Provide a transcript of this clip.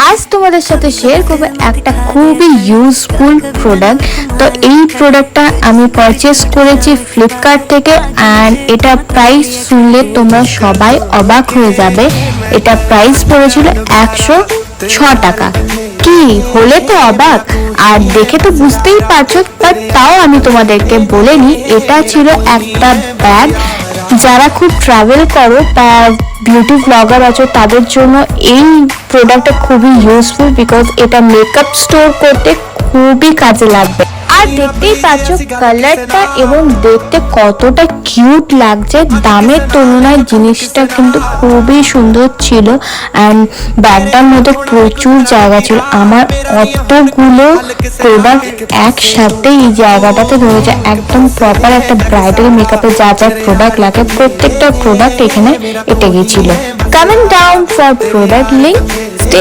আজ তোমাদের সাথে শেয়ার করবো একটা খুবই ইউজফুল প্রোডাক্ট। তো এই প্রোডাক্টটা আমি পারচেস করেছি ফ্লিপকার্ট থেকে, অ্যান্ড এটা প্রাইস শুনলে তোমরা সবাই অবাক হয়ে যাবে। এটা প্রাইস পড়েছিল 106 টাকা। কি হলে তো অবাক, আর দেখে তো বুঝতেই পারছো, বাট তাও আমি তোমাদেরকে বলে নিই, এটা ছিল একটা ব্যাগ। যারা খুব ট্রাভেল করো বা বিউটি ব্লগার আছো তাদের জন্য এই প্রোডাক্টটা খুবই ইউজফুল, বিকজ এটা মেকআপ স্টোর করতে খুবই কাজে লাগবে। আর দেখতেই পাচ্ছ কালারটা এবং দেখতে কতটা কিউট লাগছে। দামের তুলনায় জিনিসটা কিন্তু খুবই সুন্দর ছিল, অ্যান্ড ব্যাগটার মধ্যে প্রচুর জায়গা ছিল। আমার অতগুলো প্রোডাক্ট একসাথে এই জায়গাটাতে রয়েছে, একদম প্রপার একটা ব্রাইডাল মেকআপে যা যা প্রোডাক্ট লাগে প্রত্যেকটা প্রোডাক্ট এখানে এটে গেছিল। Comment down for product link. Stay